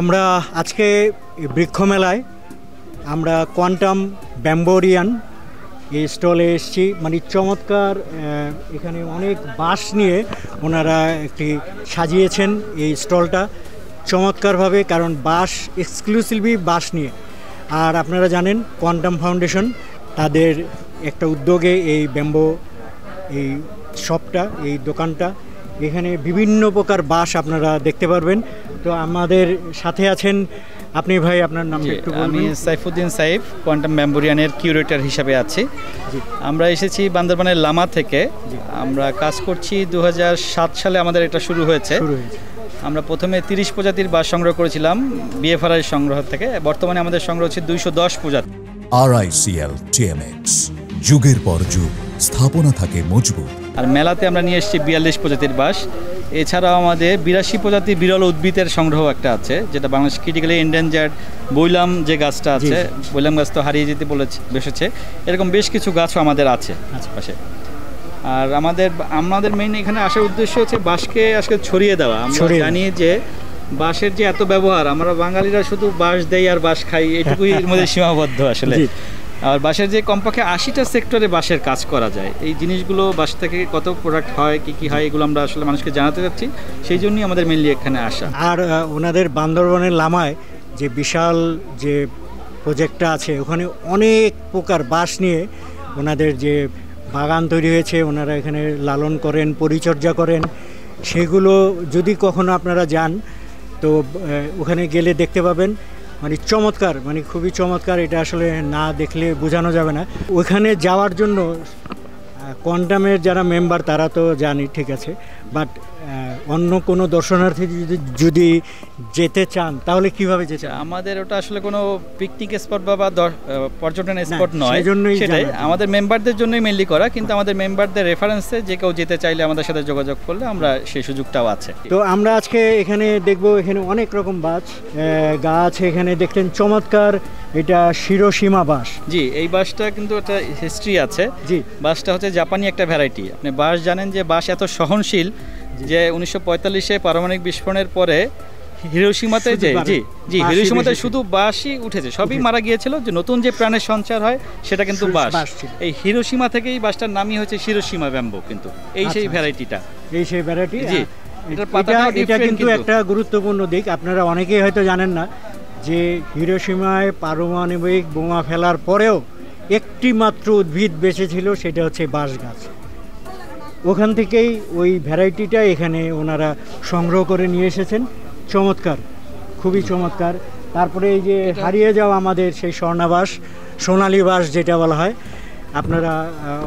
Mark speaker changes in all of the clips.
Speaker 1: আমরা আজকে বৃক্ষ মেলায় আমরা কোয়ান্টাম ব্যাম্বোরিয়ান এই স্টলে এসেছি। মানে চমৎকার, এখানে অনেক বাঁশ নিয়ে ওনারা একটি সাজিয়েছেন এই স্টলটা চমৎকারভাবে, কারণ বাঁশ এক্সক্লুসিভলি বাঁশ নিয়ে। আর আপনারা জানেন কোয়ান্টাম ফাউন্ডেশন তাদের একটা উদ্যোগে এই ব্যাম্বো এই শপটা, এই দোকানটা, এখানে বিভিন্ন প্রকার বাঁশ আপনারা দেখতে পারবেন। তো আমাদের সাথে আছেন আপনি ভাই, আপনার নামটা একটু বলবেন?
Speaker 2: আমি সাইফুদ্দিন সাইফ, কোয়ান্টাম ব্যাম্বোরিয়ানের কিউরেটর হিসাবে আছি। আমরা এসেছি বান্দরবানের লামা থেকে। আমরা কাজ করছি 2007 সালে আমাদের এটা শুরু হয়েছে। আমরা প্রথমে 30 প্রজাতির বাঁশ সংগ্রহ করেছিলাম বিএফআরআই সংগ্রহ থেকে। বর্তমানে আমাদের সংগ্রহ হচ্ছে 210 প্রজাতি।
Speaker 3: RICL TMX, যুগের পর যুগ স্থাপনা থাকে মজবুত।
Speaker 2: আর মেলাতে আমরা নিয়ে এসেছি 42 প্রজাতির বাঁশ। এছাড়াও আমাদের 82 প্রজাতির বিরল উদ্ভিদের সংগ্রহ একটা আছে, যেটা বাংলাদেশ ক্রিটিক্যালি এন্ডেঞ্জার্ড বৈলাম যে গাছটা আছে, বৈলাম গাছ তো হারিয়ে যেতে বসেছে। এরকম বেশ কিছু গাছও আমাদের আছে আশেপাশে। আর আমাদের মেইন এখানে আসার উদ্দেশ্য হচ্ছে বাঁশকে আজকে ছড়িয়ে দেওয়া। আমরা জানি যে বাঁশের যে এত ব্যবহার, আমরা বাঙালিরা শুধু বাঁশ দেই আর বাঁশ খাই, এটুকুই এর মধ্যে সীমাবদ্ধ আসলে। আর বাঁশের যে কমপক্ষে 80টা সেক্টরে বাঁশের কাজ করা যায়, এই জিনিসগুলো বাঁশ থেকে কত প্রোডাক্ট হয়, কি হয়, এগুলো আমরা আসলে মানুষকে জানাতে চাচ্ছি। সেই জন্যই আমাদের মেনলি এখানে আসা।
Speaker 1: আর ওনাদের বান্দরবানের লামায় যে বিশাল যে প্রজেক্টটা আছে, ওখানে অনেক প্রকার বাঁশ নিয়ে ওনাদের যে বাগান তৈরি হয়েছে, ওনারা এখানে লালন করেন, পরিচর্যা করেন। সেগুলো যদি কখনো আপনারা যান তো ওখানে গেলে দেখতে পাবেন। মানে চমৎকার, মানে খুবই চমৎকার। এটা আসলে না দেখলে বোঝানো যাবে না। ওখানে যাওয়ার জন্য কোয়ান্টামের যারা মেম্বার তারা তো জানি, ঠিক আছে, বাট অন্য কোনো দর্শনার্থী যদি যেতে চান তাহলে কিভাবে যেতে?
Speaker 2: আমাদের ওটা আসলে কোনো পিকনিক স্পট বা পর্যটন স্পট নয়, সেটাই আমাদের মেম্বারদের জন্যই মেনলি করা। কিন্তু আমাদের মেম্বারদের রেফারেন্সে যে কেউ যেতে চাইলে আমাদের সাথে যোগাযোগ করলে আমরা সেই সুযোগটাও আছে।
Speaker 1: তো আমরা আজকে এখানে দেখব, এখানে অনেক রকম গাছ এখানে দেখলেন চমৎকার। এটা শিরোসীমা বাঁশ।
Speaker 2: জি, এই বাঁশটা কিন্তু একটা হিস্ট্রি আছে। জি, বাঁশটা হচ্ছে জাপানি একটা ভ্যারাইটি। আপনি বাঁশ জানেন যে বাঁশ এত সহনশীল যে 1945-এ পারমাণবিক বিস্ফোরণের পরে হিরোশিমাতে হিরোশিমাতে শুধু বাঁশই উঠেছে, সবই মারা গিয়েছিল। যে নতুন যে প্রাণের সঞ্চার হয় সেটা কিন্তু বাঁশ। এই হিরোশিমা থেকেই বাঁশটার নামই হচ্ছে শিরোশিমা ব্যাম্বো। কিন্তু সেই ভ্যারাইটিটা,
Speaker 1: সেই ভ্যারাইটি। জি, এটা কিন্তু একটা গুরুত্বপূর্ণ দিক। আপনারা অনেকেই হয়তো জানেন না যে হিরোশিমায় পারমাণবিক বোমা ফেলার পরেও একটি মাত্র উদ্ভিদ বেঁচে ছিল, সেটা হচ্ছে বাঁশ গাছ। ওখান থেকেই ওই ভ্যারাইটিটা এখানে ওনারা সংগ্রহ করে নিয়ে এসেছেন। চমৎকার, খুবই চমৎকার। তারপরে এই যে হারিয়ে যাওয়া আমাদের সেই স্বর্ণাবাস, সোনালী বাঁশ যেটা বলা হয়, আপনারা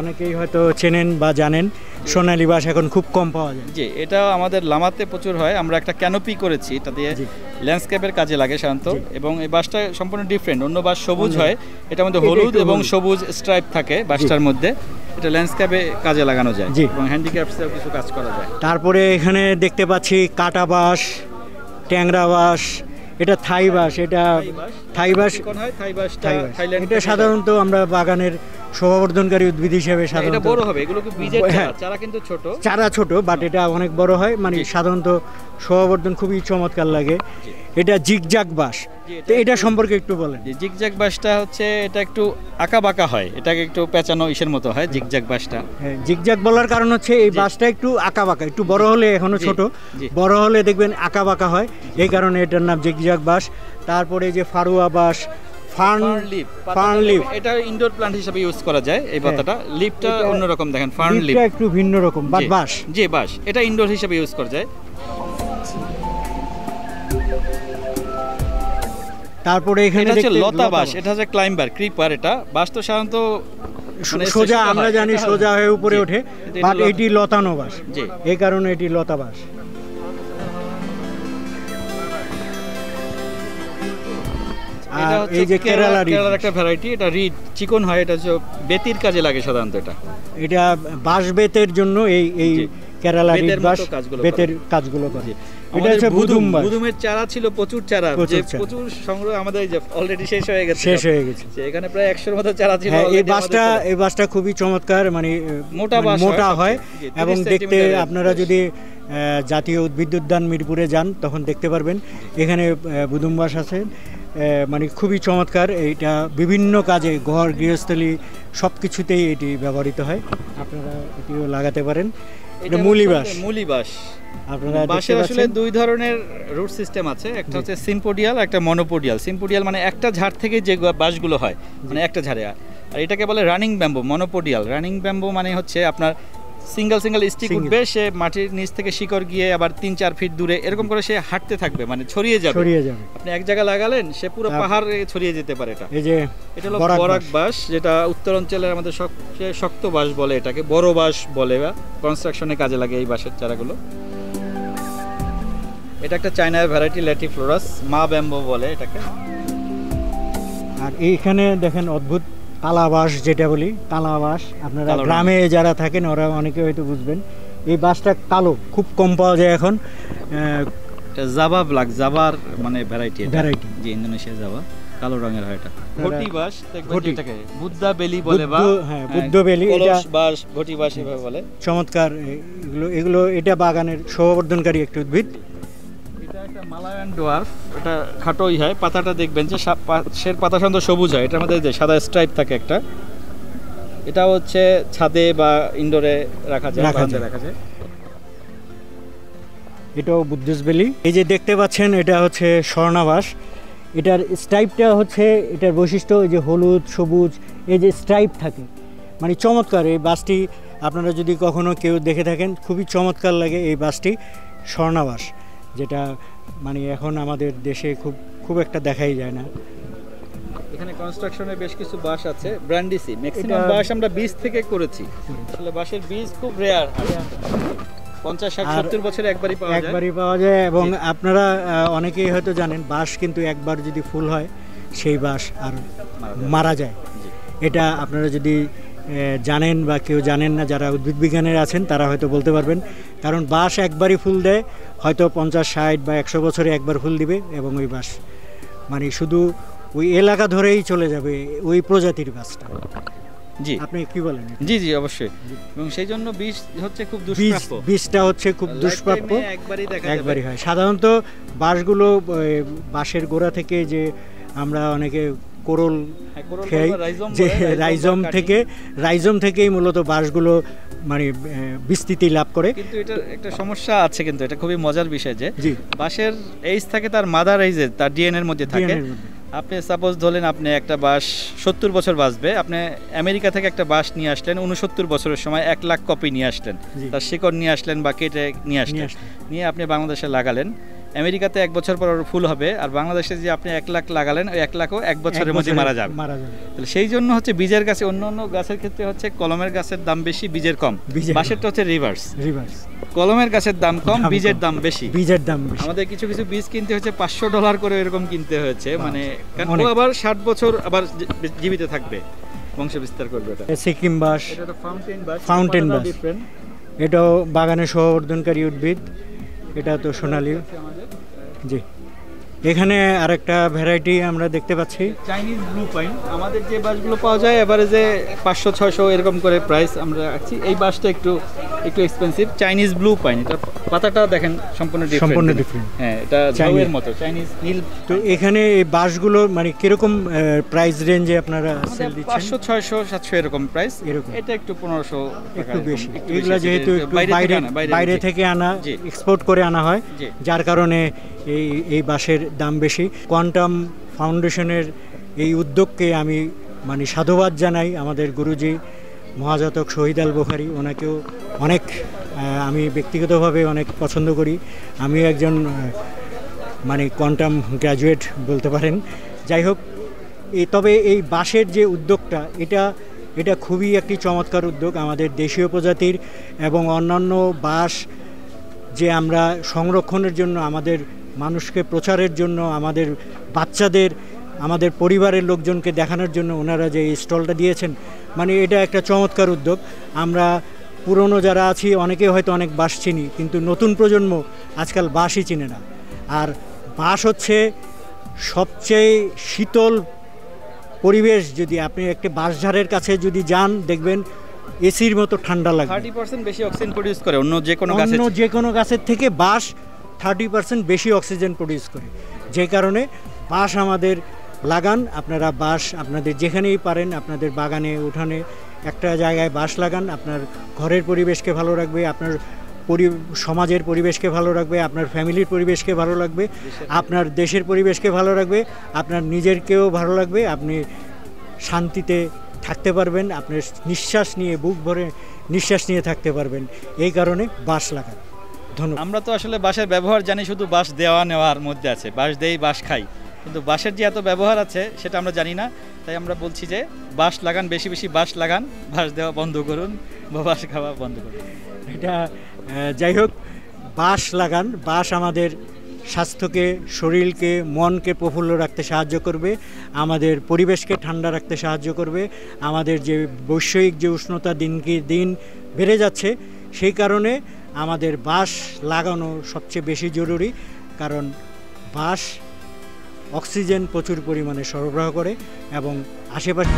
Speaker 1: অনেকেই হয়তো চেনেন বা জানেন। সোনালী বাঁশ এখন খুব কম পাওয়া যায়।
Speaker 2: জি, এটা আমাদের লামাতে প্রচুর হয়। আমরা একটা ক্যানোপি করেছি, এটা দিয়ে ল্যান্ডস্কেপের কাজে লাগে সাধারণত। এবং এই বাঁশটা সম্পূর্ণ ডিফারেন্ট। অন্য বাঁশ সবুজ হয়, এটার মধ্যে হলুদ এবং সবুজ স্ট্রাইপ থাকে বাঁশটার মধ্যে। এটা ল্যান্ডস্কেপে কাজে লাগানো যায় এবং হ্যান্ডিক্রাফটসেও কিছু কাজ করা যায়।
Speaker 1: তারপরে এখানে দেখতে পাচ্ছি কাটা বাঁশ, ট্যাংরা বাঁশ, এটা থাই বাঁশ। এটা থাই বাঁশ, এটা সাধারণত আমরা বাগানের শোভাবর্ধনকারী উদ্ভিদ হিসেবে সাধারণত
Speaker 2: বড় হবে। এগুলো কি বীজের চারা, কিন্তু ছোট
Speaker 1: চারা, ছোট, বাট এটা অনেক বড় হয়। মানে সাধারণত শোভাবর্ধন খুবই চমৎকার লাগে। এটা জিগজাগ বাঁশ। তো এটা সম্পর্কে একটু বলেন।
Speaker 2: জিগজাগ বাঁশটা হচ্ছে এটা একটু আঁকা বাঁকা হয়, এটাকে একটু পেঁচানো ইসের মতো হয় জিগজাগ বাঁশটা।
Speaker 1: হ্যাঁ, জিগজাগ বলার কারণ হচ্ছে এই বাঁশটা একটু আঁকা বাঁকা, একটু বড় হলে, এখনো ছোট, বড় হলে দেখবেন আঁকা বাঁকা হয়, এই কারণে এটার নাম জিগজাগ বাঁশ। তারপরে যে ফারুয়া বাঁশ, ফার্ন লিফ,
Speaker 2: এটা ইনডোর প্ল্যান্ট হিসেবে ইউজ করা যায়। এই পাতাটা লিফটা অন্যরকম, দেখেন ফার্ন লিফ
Speaker 1: একটু ভিন্ন রকম বাঁশ।
Speaker 2: জি, বাঁশ এটা ইনডোর হিসেবে ইউজ করা যায়।
Speaker 1: তারপরে এখানে
Speaker 2: হচ্ছে লতা বাঁশ, এটা হচ্ছে ক্লাইম্বার, ক্রিপার। এটা বাঁশ তো সাধারণত
Speaker 1: সোজা, আমরা জানি সোজা হয়ে উপরে ওঠে, বাট এটি লতানো বাঁশ, এই কারণে এটি লতা বাঁশ।
Speaker 2: এই যে কেরালার একটা ভ্যারাইটি, এটা রিড চিকন হয়, এটা হচ্ছে বেতির কাজে লাগে সাধারণত।
Speaker 1: এটা বাঁশ বেতের জন্য এই কেরালা রিড বাঁশ বেতের কাজগুলো করে। এটা হচ্ছে
Speaker 2: বুদুমের চারা ছিল, প্রচুর চারা, প্রচুর সংগ্রহ আমাদের অলরেডি শেষ হয়ে গেছে। এখানে প্রায় 100-এর মতো চারা ছিল।
Speaker 1: এই বাঁশটা খুবই চমৎকার, মানে মোটা হয় এবং দেখতে আপনারা যদি জাতীয় উদ্ভিদ উদ্যান মিরপুরে যান তখন দেখতে পারবেন এখানে বুদুম বাঁশ আছে, মানে খুবই চমৎকার। এইটা বিভিন্ন কাজে ঘর গৃহস্থলী সব কিছুতেই এটি ব্যবহৃত হয়, আপনারা এটিও লাগাতে পারেন। এটা মুলি বাঁশ।
Speaker 2: মুলি বাঁশ
Speaker 1: আপনারা
Speaker 2: বাঁশের আসলে দুই ধরনের রুট সিস্টেম আছে, একটা হচ্ছে সিম্পোডিয়াল, একটা মনোপোডিয়াল। সিম্পোডিয়াল মানে একটা ঝাড় থেকে যে বাঁশগুলো হয়, মানে একটা ঝাড়ে, আর এটাকে বলে running bamboo. Monopodial running bamboo মানে হচ্ছে আপনার সিঙ্গেল স্টিক উঠবে, সে মাটির নিচ থেকে শিকড় গিয়ে আবার 3-4 ফিট দূরে এরকম করে সে হাঁটতে থাকবে, মানে ছড়িয়ে যাবে। আপনি এক জায়গায় লাগালেন, সে পুরো পাহাড়ে ছড়িয়ে যেতে পারে। এটা হলো বরাক বাঁশ, যেটা উত্তর অঞ্চলের আমাদের সবচেয়ে শক্ত বাঁশ বলে, এটাকে বড় বাঁশ বলে, বা কনস্ট্রাকশনে কাজে লাগে এই বাঁশের চারাগুলো। এটা একটা চায়নার ভ্যারাইটি ল্যাটিফ্লোরাস, মা ব্যাম্বো বলে এটাকে।
Speaker 1: আর এইখানে দেখেন অদ্ভুত কালা বাঁশ, যেটা বলি কালা বাঁশ, আপনারা গ্রামে যারা থাকেন ওরা অনেকে হয়তো বুঝবেন। এই বাঁশটা কালো, খুব কম পাওয়া যায় এখন।
Speaker 2: জাভা ব্ল্যাক, জাভার মানে ভ্যারাইটি, যে ইন্দোনেশিয়া জাভা, কালো রঙের হয় এটা। ঘটি বাঁশ, এটাকে বুদ্ধা বেলি বলে, বা
Speaker 1: হ্যাঁ বুদ্ধ বেলি,
Speaker 2: এটা বাঁশ, ঘটি বাঁশ এভাবে বলে।
Speaker 1: চমৎকার এগুলো। এটা বাগানের শোভাবর্ধনকারী একটি উদ্ভিদ।
Speaker 2: এটা একটা মালায়ান ডোয়ার্ফ, এটা খাটোই হয়, পাতাটা দেখবেন যে পাশের পাতা সাধারণত সবুজ হয়, এটার মধ্যে যে সাদা স্ট্রাইপ থাকে একটা। এটা হচ্ছে ছাদে বা ইনডোরে রাখা যায়।
Speaker 1: এটাও বুদ্ধিস্ট বেলি। এই যে দেখতে পাচ্ছেন এটা হচ্ছে স্বর্ণাবাস। এটার স্ট্রাইপটা হচ্ছে, এটার বৈশিষ্ট্য এই যে হলুদ সবুজ এই যে স্ট্রাইপ থাকে, মানে চমৎকার। এই বাসটি আপনারা যদি কখনো কেউ দেখে থাকেন, খুবই চমৎকার লাগে এই বাসটি, স্বর্ণাবাস, যেটা মানে এখন আমাদের দেশে খুব একটা দেখাই যায় না।
Speaker 2: এখানে কনস্ট্রাকশনে বেশ কিছু বাঁশ আছে, ব্র্যান্ডিসি। ম্যাক্সিমাম বাঁশ আমরা বীজ থেকে করেছি, আসলে বাঁশের বীজ খুব রেয়ার, 50-60-70 বছরে একবারই পাওয়া যায়।
Speaker 1: এবং আপনারা অনেকেই হয়তো জানেন বাঁশ কিন্তু একবার যদি ফুল হয় সেই বাঁশ আর মারা যায়। এটা আপনারা যদি জানেন বা কেউ জানেন না, যারা উদ্ভিদ বিজ্ঞানের আছেন তারা হয়তো বলতে পারবেন, কারণ বাঁশ একবারই ফুল দেয়, হয়তো 50-60 বা 100 বছরে একবার ফুল দিবে, এবং ওই বাঁশ মানে শুধু ওই এলাকা ধরেই চলে যাবে ওই প্রজাতির গাছটা।
Speaker 2: জি,
Speaker 1: আপনি কি বলেন?
Speaker 2: জি জি অবশ্যই। এবং সেই জন্য বীজ হচ্ছে খুব দুষ্প্রাপ্য,
Speaker 1: বীজটা হচ্ছে খুব দুষ্প্রাপ্য, একবারই হয়। সাধারণত বাঁশগুলো বাঁশের গোড়া থেকে যে আমরা অনেকে কোরল খাই, যে রাইজম থেকেই মূলত বাঁশগুলো মানে বিস্তৃতি লাভ করে।
Speaker 2: কিন্তু এটা একটা সমস্যা আছে, কিন্তু এটা খুবই মজার বিষয় যে বাঁশের এইজ থাকে তার মাদার এইজে, তার ডিএনএর মধ্যে থাকে। আপনি সাপোজ ধরলেন আপনি একটা বাঁশ 70 বছর বাঁচবে, আপনি আমেরিকা থেকে একটা বাঁশ নিয়ে আসলেন 69 বছরের সময়, 1 লাখ কপি নিয়ে আসলেন, তার শিকড় নিয়ে আসলেন বা কেটে নিয়ে আসলেন, নিয়ে আপনি বাংলাদেশে লাগালেন। আমেরিকাতে 1 বছর পর ফুল হবে, আর বাংলাদেশে যে আপনি 1 লাখ লাগালেন, ওই 1 লাখও 1 বছরের মধ্যে মারা যাবে। তাহলে সেই জন্য হচ্ছে বীজের গাছে, অন্য গাছের ক্ষেত্রে হচ্ছে কলমের গাছের দাম বেশি, বীজের কম। বাঁশেরটা হচ্ছে রিভার্স, কলমের গাছের দাম কম, বীজের দাম বেশি। আমাদের কিছু কিছু বীজ কিনতে হচ্ছে $500 করে, এরকম কিনতে হয়েছে, মানে কারণ ও আবার 60 বছর আবার জীবিত থাকবে, বংশ বিস্তার করবে। এটা
Speaker 1: সিকিম বাঁশ,
Speaker 2: এটা
Speaker 1: ফাউন্টেন বাঁশ, এটাও বাগানের শোভাবর্ধনকারী উদ্ভিদ। এটা তো সোনালী। জি, এখানে আরেকটা ভ্যারাইটি আমরা দেখতে পাচ্ছি,
Speaker 2: চাইনিজ ব্লু পাইন। আমাদের যে বাঁশগুলো পাওয়া যায় এভারেজে 500-600 এরকম করে প্রাইস আমরা রাখছি। এই বাঁশটা একটু এক্সপেন্সিভ, চাইনিজ ব্লু পাইন। এটা পাতাটা দেখেন সম্পূর্ণ ডিফারেন্ট। হ্যাঁ, এটা ঝাউয়ের মতো, চাইনিজ নীল।
Speaker 1: তো এখানে এই বাঁশগুলো মানে কিরকম প্রাইস রেঞ্জে আপনারা সেল দিচ্ছেন?
Speaker 2: 500-600-700 এরকম প্রাইস। এটা একটু 1500,
Speaker 1: একটু বেশি। এগুলো যেহেতু বাইরে থেকে আনা, এক্সপোর্ট করে আনা হয়, যার কারণে এই বাঁশের দাম বেশি। কোয়ান্টাম ফাউন্ডেশনের এই উদ্যোগকে আমি মানে সাধুবাদ জানাই। আমাদের গুরুজি মহাজাতক শহীদ আল বুখারী, ওনাকেও অনেক আমি ব্যক্তিগতভাবে অনেক পছন্দ করি। আমি একজন মানে কোয়ান্টাম গ্র্যাজুয়েট বলতে পারেন। যাই হোক, তবে এই বাঁশের যে উদ্যোগটা, এটা খুবই একটি চমৎকার উদ্যোগ। আমাদের দেশীয় প্রজাতির এবং অন্যান্য বাঁশ যে আমরা সংরক্ষণের জন্য, আমাদের মানুষকে প্রচারের জন্য, আমাদের বাচ্চাদের, আমাদের পরিবারের লোকজনকে দেখানোর জন্য ওনারা যে স্টলটা দিয়েছেন, মানে এটা একটা চমৎকার উদ্যোগ। আমরা পুরনো যারা আছি অনেকে হয়তো অনেক বাঁশ চিনি, কিন্তু নতুন প্রজন্ম আজকাল বাঁশই চিনে না। আর বাঁশ হচ্ছে সবচেয়ে শীতল পরিবেশ। যদি আপনি একটি বাঁশঝাড়ের কাছে যদি যান, দেখবেন এসির মতো ঠান্ডা লাগবে।
Speaker 2: 30% বেশি অক্সিজেন প্রডিউস করে অন্য যে কোনো গাছের
Speaker 1: অন্য যে কোনো গাছের থেকে বাঁশ 30% বেশি অক্সিজেন প্রডিউস করে। যে কারণে বাঁশ আমাদের লাগান, আপনারা বাঁশ আপনাদের যেখানেই পারেন আপনাদের বাগানে উঠানে একটা জায়গায় বাঁশ লাগান। আপনার ঘরের পরিবেশকে ভালো রাখবে, আপনার সমাজের পরিবেশকে ভালো রাখবে, আপনার ফ্যামিলির পরিবেশকে ভালো রাখবে, আপনার দেশের পরিবেশকে ভালো রাখবে, আপনার নিজেরকেও ভালো লাগবে, আপনি শান্তিতে থাকতে পারবেন, আপনি নিঃশ্বাস নিয়ে বুক ভরে নিঃশ্বাস নিয়ে থাকতে পারবেন। এই কারণে বাঁশ লাগান। ধন্যবাদ।
Speaker 2: আমরা তো আসলে বাঁশের ব্যবহার জানি শুধু বাঁশ দেওয়া নেওয়ার মধ্যে আছে, বাঁশ দেই বাঁশ খাই, কিন্তু বাঁশের যে এত ব্যবহার আছে সেটা আমরা জানি না। তাই আমরা বলছি যে বাঁশ লাগান, বেশি বেশি বাঁশ লাগান, বাঁশ দেওয়া বন্ধ করুন বা বাঁশ খাওয়া বন্ধ করুন।
Speaker 1: এটা যাই হোক, বাঁশ লাগান। বাঁশ আমাদের স্বাস্থ্যকে, শরীরকে, মনকে প্রফুল্ল রাখতে সাহায্য করবে, আমাদের পরিবেশকে ঠান্ডা রাখতে সাহায্য করবে। আমাদের যে বৈশ্বিক যে উষ্ণতা দিনকে দিন বেড়ে যাচ্ছে, সেই কারণে আমাদের বাঁশ লাগানো সবচেয়ে বেশি জরুরি। কারণ বাঁশ অক্সিজেন প্রচুর পরিমাণে সরবরাহ করে এবং আশেপাশে